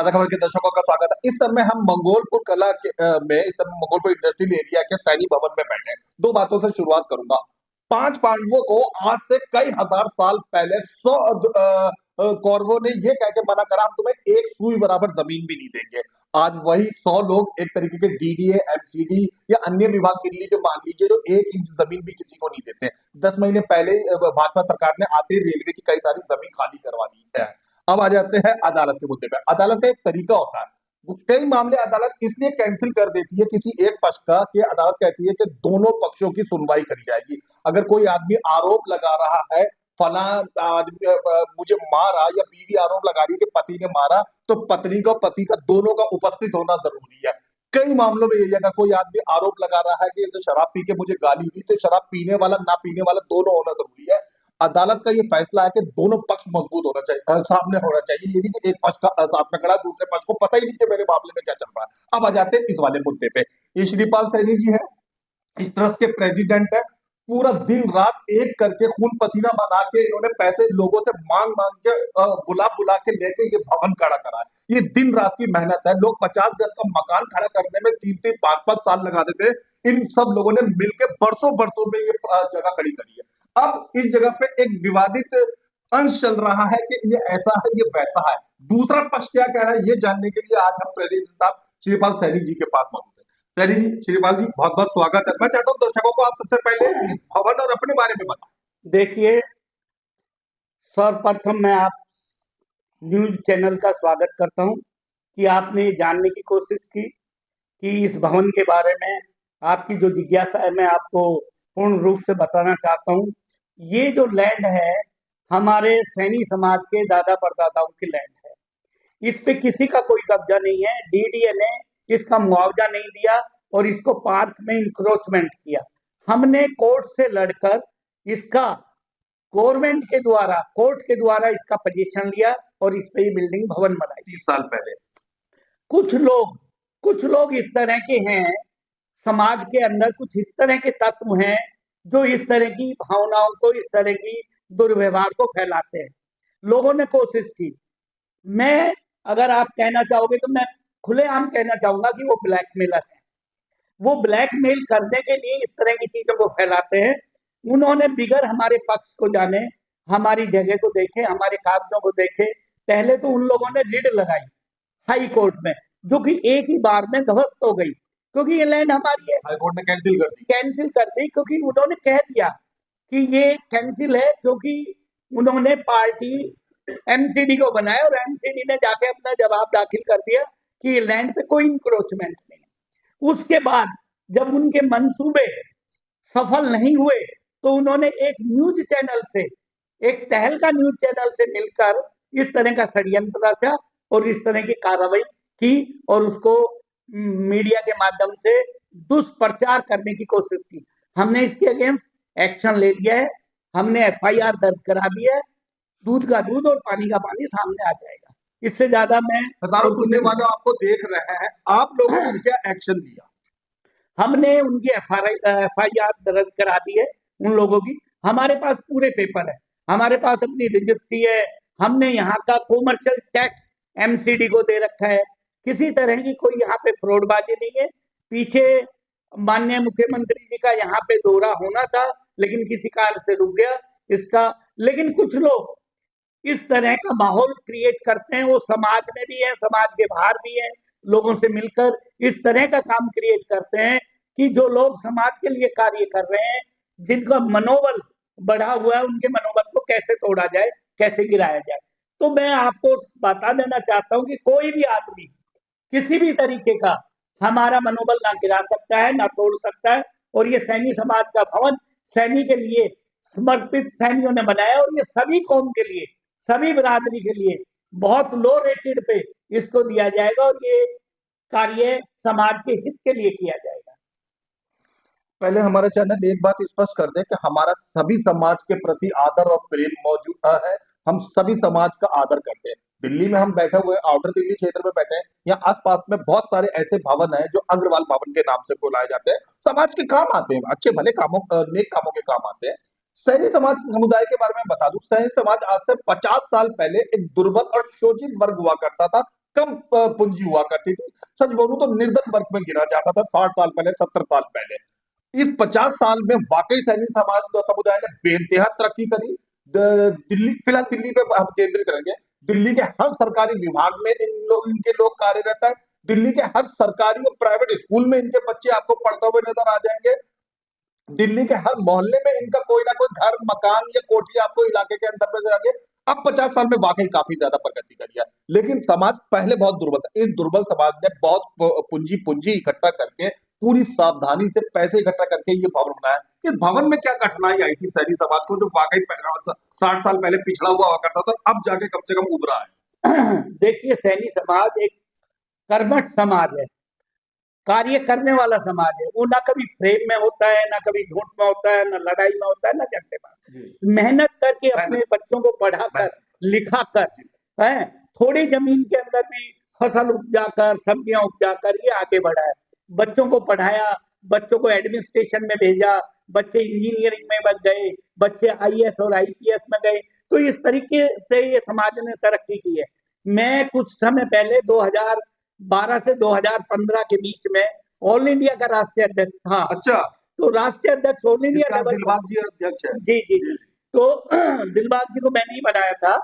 ताजा खबर के दर्शकों का स्वागत है। इस समय हम मंगोलपुर कला के इस समय मंगोलपुर इंडस्ट्रियल एरिया के सैनी भवन में बैठे हैं। दो बातों से शुरुआत करूंगा। पांच पांडवों को आज से कई हजार साल पहले 100 कौरवों ने ये कह के मना करा, हम तुम्हें एक सुई बराबर जमीन भी नहीं देंगे। आज वही 100 लोग एक तरीके के डीडीए, एमसीडी या अन्य विभाग के लिए जो मान लीजिए जो 1 इंच जमीन भी किसी को नहीं देते। 10 महीने पहले भाजपा सरकार ने आते ही रेलवे की कई सारी जमीन खाली करवा दी है। अब आ जाते हैं अदालत के मुद्दे पे। अदालत का एक तरीका होता है, कई मामले अदालत इसलिए कैंसिल कर देती है किसी एक पक्ष का कि अदालत कहती है कि दोनों पक्षों की सुनवाई करी जाएगी। अगर कोई आदमी आरोप लगा रहा है फला आदमी मुझे मारा, या बीवी आरोप लगा रही है कि पति ने मारा, तो पत्नी का पति का दोनों का उपस्थित होना जरूरी है। कई मामलों में यही, अगर कोई आदमी आरोप लगा रहा है कि इसने शराब पी के मुझे गाली दी, तो शराब पीने वाला ना पीने वाला दोनों होना जरूरी है। अदालत का ये फैसला है कि दोनों पक्ष मजबूत होना चाहिए, सामने होना चाहिए। ये नहीं कि एक पक्ष का सामने खड़ा, दूसरे पक्ष को पता ही नहीं कि मेरे मामले में क्या चल रहा है। अब आ जाते हैं इस वाले मुद्दे पे। ये श्रीपाल सैनी जी है, इस ट्रस्ट के प्रेसिडेंट है। पूरा दिन रात एक करके खून पसीना बना के इन्होंने पैसे लोगों से मांग मांग के बुला बुला के लेके ये भवन खड़ा करा है। ये दिन रात की मेहनत है। लोग 50 गज का मकान खड़ा करने में 3-3, 5-5 साल लगा देते हैं। इन सब लोगों ने मिलकर बरसों बरसों में ये जगह खड़ी करी है। अब इस जगह पे एक विवादित अंश चल रहा है कि ये ऐसा है, ये वैसा है। दूसरा पक्ष क्या कह रहा है, ये जानने के लिए आज हम प्रेसिडेंट साहब श्रीपाल सैनी जी के पास मौजूद है। सैनी जी, श्रीपाल जी, बहुत बहुत स्वागत है। मैं चाहता हूँ दर्शकों को आप सबसे पहले इस भवन और अपने बारे में बताएं। देखिए, सर्वप्रथम मैं आप न्यूज चैनल का स्वागत करता हूं कि आपने जानने की कोशिश की कि इस भवन के बारे में आपकी जो जिज्ञासा है मैं आपको पूर्ण रूप से बताना चाहता हूं। ये जो लैंड है हमारे सैनी समाज के दादा परदादाओं की लैंड है। इस पे किसी का कोई कब्जा नहीं है। डीडीए ने इसका मुआवजा नहीं दिया और इसको पार्क में इंक्रोचमेंट किया। हमने कोर्ट से लड़कर इसका गवर्नमेंट के द्वारा, कोर्ट के द्वारा इसका पोजीशन लिया और इस पे बिल्डिंग भवन बनाई 30 साल पहले। कुछ लोग इस तरह के हैं, समाज के अंदर कुछ इस तरह के तत्व हैं जो इस तरह की भावनाओं को, इस तरह की दुर्व्यवहार को फैलाते हैं। लोगों ने कोशिश की, मैं अगर आप कहना चाहोगे तो मैं खुलेआम कहना चाहूंगा कि वो ब्लैकमेलर है। वो ब्लैकमेल करने के लिए इस तरह की चीजों को फैलाते हैं। उन्होंने बिगर हमारे पक्ष को जाने, हमारी जगह को देखे, हमारे कागजों को देखे, पहले तो उन लोगों ने रिट लगाई हाई कोर्ट में, जो कि एक ही बार में ध्वस्त हो गई, क्योंकि ये लैंड हमारी है। हाई कोर्ट ने कैंसिल कर दी, क्योंकि उन्होंने कह दिया कि ये कैंसिल है, क्योंकि उन्होंने पार्टी एमसीडी को बनाया और एमसीडी ने जाके अपना जवाब दाखिल कर दिया कि लैंड पे कोई इंक्रोचमेंट नहीं है। उसके बाद जब उनके मंसूबे सफल नहीं हुए तो उन्होंने एक न्यूज चैनल से, एक तहलका न्यूज चैनल से मिलकर इस तरह का षड्यंत्र रचा और इस तरह की कार्रवाई की और उसको मीडिया के माध्यम से दुष्प्रचार करने की कोशिश की। हमने इसके अगेंस्ट एक्शन ले लिया है। हमने एफआईआर दर्ज करा दी है। दूध का दूध और पानी का पानी सामने आ जाएगा। इससे ज्यादा मैं, हजारों सुनने वाले आपको देख रहे हैं, आप लोगों ने क्या एक्शन लिया? हमने उनकी एफआईआर दर्ज करा दी है उन लोगों की। हमारे पास पूरे पेपर है, हमारे पास अपनी रजिस्ट्री है। हमने यहाँ का कॉमर्शियल टैक्स एमसीडी को दे रखा है। किसी तरह की कोई यहाँ पे फ्रॉडबाजी नहीं है। पीछे माननीय मुख्यमंत्री जी का यहाँ पे दौरा होना था, लेकिन किसी कारण से रुक गया इसका। लेकिन कुछ लोग इस तरह का माहौल क्रिएट करते हैं, वो समाज में भी है, समाज के बाहर भी है, लोगों से मिलकर इस तरह का काम क्रिएट करते हैं कि जो लोग समाज के लिए कार्य कर रहे हैं, जिनका मनोबल बढ़ा हुआ है, उनके मनोबल को कैसे तोड़ा जाए, कैसे गिराया जाए। तो मैं आपको बता देना चाहता हूं कि कोई भी आदमी किसी भी तरीके का हमारा मनोबल ना गिरा सकता है, ना तोड़ सकता है। और ये सैनी समाज का भवन सैनी के लिए समर्पित सैनियों ने बनाया और ये सभी कौम के लिए, सभी बिरादरी के लिए बहुत लो रेटेड पे इसको दिया जाएगा और ये कार्य समाज के हित के लिए किया जाएगा। पहले हमारा चैनल एक बात स्पष्ट कर दे कि हमारा सभी समाज के प्रति आदर और प्रेम मौजूद है। हम सभी समाज का आदर करते हैं। दिल्ली में हम बैठे हुए, आउटर दिल्ली क्षेत्र में बैठे हैं। यहाँ आसपास में बहुत सारे ऐसे भवन हैं जो अग्रवाल भवन के नाम से बुलाए जाते हैं। समाज के काम आते हैं, अच्छे भले कामों, नेक कामों के काम आते हैं। सैनी समाज समुदाय के बारे में बता दूं, सैनी समाज आज से 50 साल पहले एक दुर्बल और शोषित वर्ग हुआ करता था। कम पूंजी हुआ करती थी। सच बोलूं तो निर्धन वर्ग में गिना जाता था 60 साल पहले, 70 साल पहले। इस 50 साल में वाकई सैनी समाज समुदाय ने बेइंतहा तरक्की करी। दिल्ली, फिलहाल दिल्ली पे हम केंद्रित करेंगे। दिल्ली के हर सरकारी विभाग में इनके लोग कार्यरत है। दिल्ली के हर सरकारी और प्राइवेट स्कूल में इनके बच्चे आपको पढ़ते हुए नजर आ जाएंगे। दिल्ली के हर मोहल्ले में इनका कोई ना कोई घर, मकान या कोठी आपको इलाके के अंदर नजर आएंगे। अब 50 साल में वाकई काफी ज्यादा प्रगति करी है। लेकिन समाज पहले बहुत दुर्बल था। इस दुर्बल समाज ने बहुत पूंजी पूंजी इकट्ठा करके, पूरी सावधानी से पैसे इकट्ठा करके ये भवन बनाया। इस भवन में क्या कठिनाई आई थी सैनी समाज को, जो वाकई 60 साल पहले पिछड़ा हुआ करता था, अब जाके कम से कम उभरा है? देखिए, सैनी समाज एक कर्मठ समाज है, कार्य करने वाला समाज है। वो ना कभी फ्रेम में होता है, ना कभी झूठ में होता है, ना लड़ाई में होता है, ना झगड़े में। मेहनत करके अपने बच्चों को पढ़ाकर, लिखाकर, है, थोड़ी जमीन के अंदर भी फसल उपजाकर, सब्जियां उपजाकर ये आगे बढ़ा है। बच्चों को पढ़ाया, बच्चों को एडमिनिस्ट्रेशन में भेजा, बच्चे इंजीनियरिंग में बच गए, बच्चे आईएएस और आईपीएस में गए। तो इस तरीके से ये समाज ने तरक्की की है। मैं कुछ समय पहले 2012 से 2015 के बीच में ऑल इंडिया का राष्ट्रीय अध्यक्ष था। अच्छा। तो राष्ट्रीय अध्यक्ष ऑल इंडिया दिलबाग जी अध्यक्ष है। जी जी जी। तो दिलबाग जी को मैंने ही बनाया था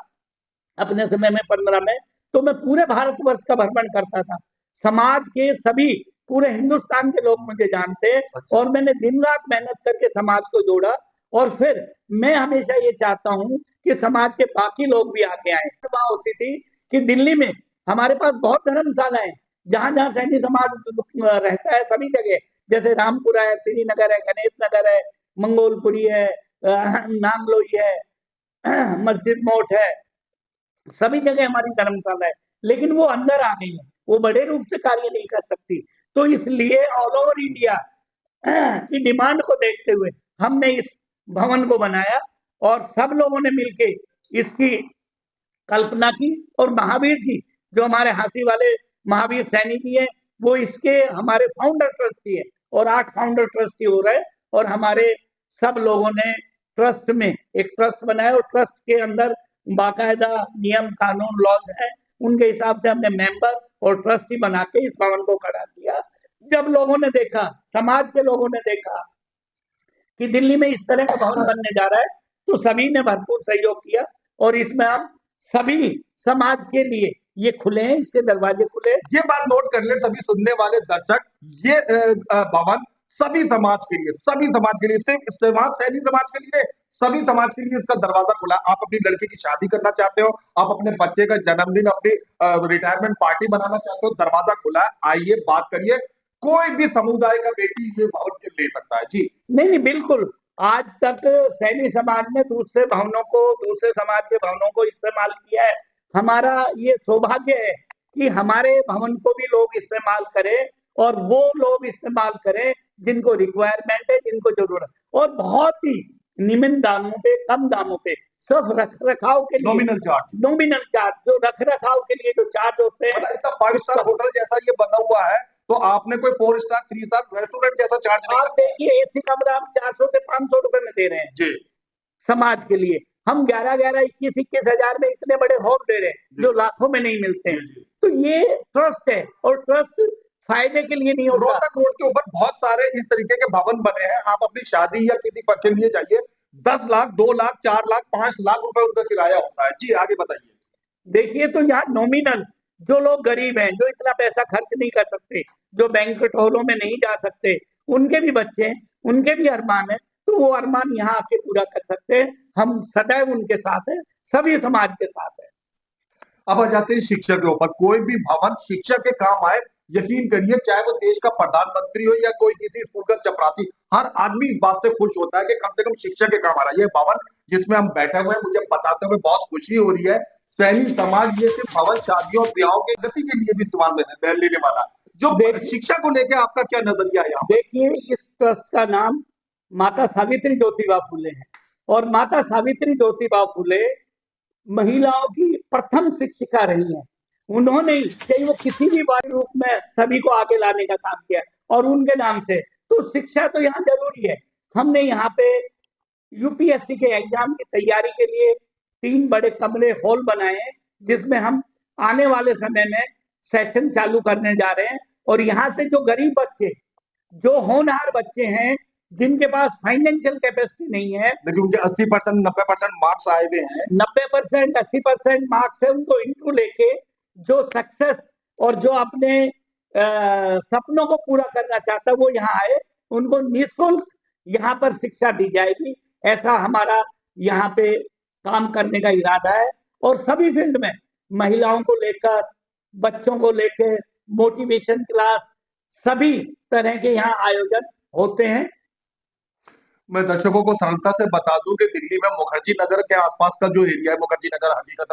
अपने समय में 15 में। तो मैं पूरे भारतवर्ष का भ्रमण करता था। समाज के सभी, पूरे हिंदुस्तान के लोग मुझे जानते। अच्छा। और मैंने दिन रात मेहनत करके समाज को जोड़ा। और फिर मैं हमेशा ये चाहता हूँ कि समाज के बाकी लोग भी आगे आए। बात होती थी कि दिल्ली में हमारे पास बहुत धर्मशाला है, जहां जहां सैनी समाज रहता है सभी जगह, जैसे रामपुरा है, श्रीनगर है, गणेश नगर है, मंगोलपुरी है, नांगलोई है, मस्जिद मोट है, सभी जगह हमारी धर्मशाला है। लेकिन वो अंदर आ गई है, वो बड़े रूप से कार्य नहीं कर सकती। तो इसलिए ऑल ओवर इंडिया की डिमांड को देखते हुए हमने इस भवन को बनाया और सब लोगों ने मिलके इसकी कल्पना की। और महावीर जी, जो हमारे हंसी वाले महावीर सैनी जी हैं, वो इसके हमारे फाउंडर ट्रस्टी है। और 8 फाउंडर ट्रस्टी हो रहे। और हमारे सब लोगों ने ट्रस्ट में एक ट्रस्ट बनाया और ट्रस्ट के अंदर बाकायदा नियम, कानून, लॉज है। उनके हिसाब से हमने मेंबर और ट्रस्टी बना के इस भवन को खड़ा किया। जब लोगों ने देखा, समाज के लोगों ने देखा कि दिल्ली में इस तरह का भवन बनने जा रहा है, तो सभी ने भरपूर सहयोग किया। और इसमें हम सभी समाज के लिए ये खुले हैं, इसके दरवाजे खुले। ये बात नोट कर ले सभी सुनने वाले दर्शक, ये भवन सभी समाज के लिए, सभी समाज के लिए, सिर्फ सैनी समाज के लिए, सभी समाज के लिए इसका दरवाजा खुला। आप अपनी लड़की की शादी करना चाहते हो, आप अपने बच्चे का जन्मदिन, अपनी रिटायरमेंट पार्टी बनाना चाहते हो, दरवाजा खुला है। आइए, बात करिए। कोई भी समुदाय का बेटी ये भवन के ले सकता है। जी नहीं नहीं, बिल्कुल। आज तक सैनी समाज ने दूसरे भवनों को, दूसरे समाज के भवनों को इस्तेमाल किया है। हमारा ये सौभाग्य है कि हमारे भवन को भी लोग इस्तेमाल करें, और वो लोग इस्तेमाल करें जिनको रिक्वायरमेंट है, जिनको जरूरत। और बहुत ही निम्न दामों पे, कम दामों पे, सिर्फ रख रखाव के लिए नॉमिनल चार्ज, जो रख रखाव के लिए जो चार्ज होते हैं। इतना 5 स्टार होटल जैसा ये बना हुआ है, तो आपने कोई 4 स्टार, 3 स्टार रेस्टोरेंट जैसा चार्ज नहीं। आप देखिए, एसी कमरा हम 400 से 500 रुपए में दे रहे हैं जी समाज के लिए। हम 11-11, 21-21 हजार में इतने बड़े हॉल दे रहे हैं जो लाखों में नहीं मिलते हैं। तो ये ट्रस्ट है, और ट्रस्ट फायदे के लिए नहीं होता। रोहतक रोड के ऊपर बहुत सारे इस तरीके के भवन बने हैं। आप अपनी शादी या किसी पक्ष के लिए जाइए, 10 लाख, 2 लाख, 4 लाख, 5 लाख रुपए उनका किराया होता है। जी आगे बताइए। देखिए, तो यहाँ नॉमिनल, जो लोग गरीब हैं, जो इतना पैसा खर्च नहीं कर सकते, जो बैंक्वेट हॉलों में नहीं जा सकते, उनके भी बच्चे हैं, उनके भी अरमान है, तो वो अरमान यहाँ आके पूरा कर सकते हैं। हम सदैव उनके साथ हैं, सभी समाज के साथ हैं। अब आ जाते हैं शिक्षा के ऊपर। कोई भी भवन शिक्षा के काम आए, यकीन करिए, चाहे वो देश का प्रधानमंत्री हो या कोई किसी स्कूल का चपरासी, हर आदमी इस बात से खुश होता है कि कम से कम शिक्षा के काम आ रहा है। ये भवन जिसमें हम बैठे हुए हैं, मुझे बताते हुए बहुत खुशी हो रही है। सैनी समाज ये सिर्फ भवन शादियों और ब्याहों की गति के लिए भी इस्तेमाल लेने वाला। जो शिक्षा को लेकर आपका क्या नजरिया है? देखिए, इस ट्रस्ट का नाम माता सावित्री ज्योतिबा फुले है। और माता सावित्री ज्योतिबा फुले महिलाओं की प्रथम शिक्षिका रही हैं। उन्होंने, चाहे वो किसी भी बार रूप में, सभी को आगे लाने का काम किया, और उनके नाम से तो शिक्षा तो यहाँ जरूरी है। हमने यहाँ पे यूपीएससी के एग्जाम की तैयारी के लिए 3 बड़े कमरे, हॉल बनाए हैं, जिसमें हम आने वाले समय में सेशन चालू करने जा रहे हैं। और यहाँ से जो गरीब बच्चे, जो होनहार बच्चे हैं, जिनके पास फाइनेंशियल कैपेसिटी नहीं है, लेकिन उनके 80% 90% मार्क्स आए हुए हैं, 90% 80% मार्क्स है, उनको इंटरव्यू लेके जो सक्सेस और जो अपने सपनों को पूरा करना चाहता है वो यहाँ आए, उनको निःशुल्क यहाँ पर शिक्षा दी जाएगी। ऐसा हमारा यहाँ पे काम करने का इरादा है। और सभी फील्ड में महिलाओं को लेकर, बच्चों को लेकर मोटिवेशन क्लास, सभी तरह के यहाँ आयोजन होते हैं। मैं दर्शकों को सरलता से बता दूं कि दिल्ली में मुखर्जी नगर के आसपास का जो एरिया है, मुखर्जी नगर, हकीकत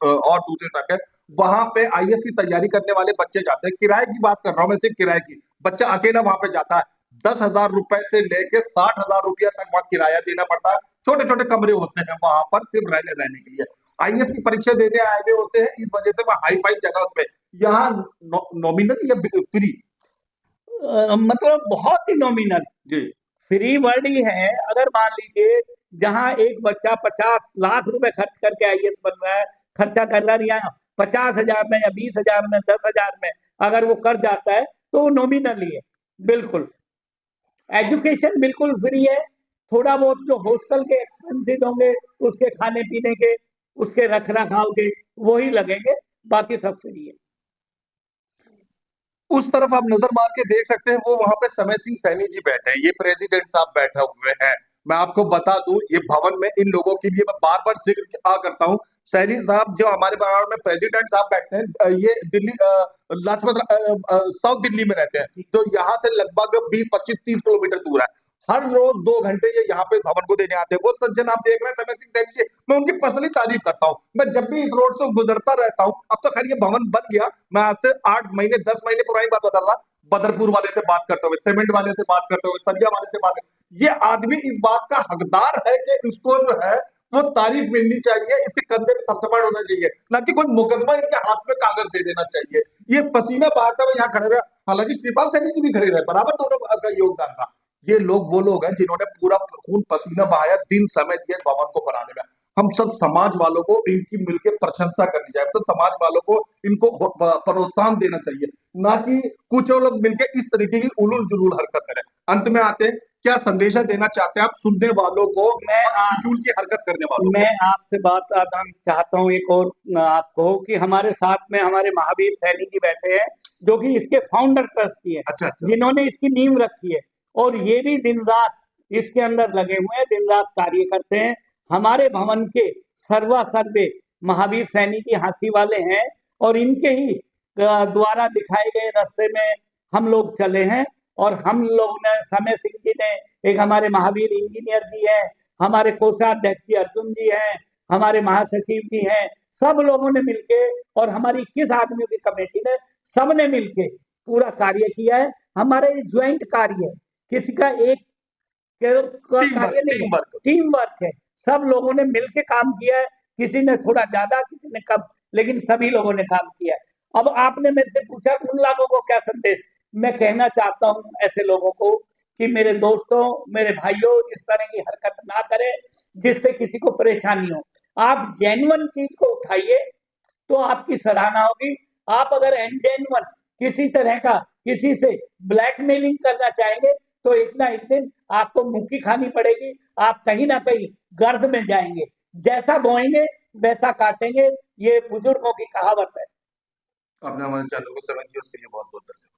और दूसरे तक है, वहां पे आईएएस की तैयारी करने वाले बच्चे जाते हैं। किराए की बात कर रहा हूं मैं, सिर्फ किराए की। बच्चा अकेला वहां पे जाता है, 10,000 रुपए से लेके 60,000 रुपया तक वहां किराया देना पड़ता है। छोटे छोटे कमरे होते हैं वहां पर सिर्फ रहने के लिए। आईएएस की परीक्षा देने आए हुए होते हैं, इस वजह से वह हाई फाई जगह पे। यहाँ नॉमिनल या फ्री? मतलब बहुत ही नॉमिनल, जी, फ्री वर्ड ही है। अगर मान लीजिए जहां एक बच्चा 50 लाख रुपए खर्च करके आईएएस बन रहा है, खर्चा कर रहा है, या 50,000 में या 20,000 में, 10,000 में अगर वो कर जाता है तो वो नॉमिनल ही है। बिल्कुल एजुकेशन बिल्कुल फ्री है। थोड़ा बहुत जो हॉस्टल के एक्सपेंसेस होंगे, उसके खाने पीने के, उसके रख रखाव के, वही लगेंगे, बाकी सब फ्री है। उस तरफ आप नजर मार के देख सकते हैं, वो वहां पे समय सिंह सैनी जी बैठे हैं, ये प्रेसिडेंट साहब बैठे हुए हैं। मैं आपको बता दूं, ये भवन में इन लोगों के लिए मैं बार बार जिक्र करता हूं। सैनी साहब जो हमारे बराबर में प्रेसिडेंट साहब बैठते हैं, ये दिल्ली लाजपत साउथ दिल्ली में रहते हैं, जो यहाँ से लगभग 20, 25, 30 किलोमीटर दूर है। हर रोज 2 घंटे ये यहाँ पे भवन को देने आते हैं। वो सज्जन आप देख रहे हैं समय सिंह सैनी जी, मैं उनकी पर्सनली तारीफ करता हूँ। मैं जब भी इस रोड से गुजरता रहता हूँ, अब तो खैर ये भवन बन गया, मैं आज से 8 महीने 10 महीने पुरानी बात बता रहा, बदरपुर वाले से बात करते हुए, सीमेंट वाले से बात करते हुए, सरिया वाले से बात, ये आदमी इस बात का हकदार है कि इसको जो है वो तारीफ मिलनी चाहिए, इसके कंधे पे थपथपाड़ होना चाहिए, ना कि कोई मुकदमा इनके हाथ में कागज दे देना चाहिए। ये पसीना बहाते हुए यहाँ खड़े रहे, हालांकि श्रीपाल सैनी जी भी खड़े रहे, बराबर दोनों का योगदान था। ये लोग वो लोग हैं जिन्होंने पूरा खून पसीना बहाया, दिन समय दिया भवन को बनाने में। हम सब समाज वालों को इनकी मिलकर प्रशंसा करनी चाहिए, सब समाज वालों को इनको प्रोत्साहन देना चाहिए, ना कि कुछ लोग मिलकर इस तरीके की उलूल जुलूल हरकत करें। अंत में आते हैं, क्या संदेशा देना चाहते हैं आप सुनने वालों को, फिजूल की हरकत करने वालों को? मैं आपसे बात करना चाहता हूँ एक और आपको, कि हमारे साथ में हमारे महावीर सैनी जी बैठे हैं, जो कि इसके फाउंडर ट्रस्टी है। अच्छा, अच्छा। जिन्होंने इसकी नींव रखी है, और ये भी दिन रात इसके अंदर लगे हुए हैं, दिन रात कार्य करते हैं। हमारे भवन के सर्वा सर्वे महावीर सैनी जी हंसी वाले हैं, और इनके ही द्वारा दिखाए गए रास्ते में हम लोग चले हैं। और हम लोग ने, समय सिंह जी ने, एक हमारे महावीर इंजीनियर जी हैं, हमारे कोषाध्यक्ष जी अर्जुन जी हैं, हमारे महासचिव जी हैं, सब लोगों ने मिलके, और हमारी 21 आदमियों की कमेटी ने, सबने मिलके पूरा कार्य किया है। हमारे ज्वाइंट कार्य है, किसी का एक कार्य नहीं, टीम वर्क है। सब लोगों ने मिलके काम किया है, किसी ने थोड़ा ज्यादा, किसी ने कम, लेकिन सभी लोगों ने काम किया है। अब आपने मेरे से पूछा उन लोगों को क्या संदेश, मैं कहना चाहता हूं ऐसे लोगों को कि मेरे दोस्तों, मेरे भाइयों, इस तरह की हरकत ना करें जिससे किसी को परेशानी हो। आप जेन्युइन चीज को उठाइए तो आपकी सराहना होगी। आप अगर अनजेन्युइन किसी तरह का किसी से ब्लैकमेलिंग करना चाहेंगे तो एक ना एक दिन आपको मुक्की खानी पड़ेगी, आप कहीं ना कहीं गर्द में जाएंगे। जैसा बोएंगे वैसा काटेंगे, ये बुजुर्गों की कहावत है। आपने हमारे चैनल को समय दिया, उसके लिए बहुत बहुत धन्यवाद।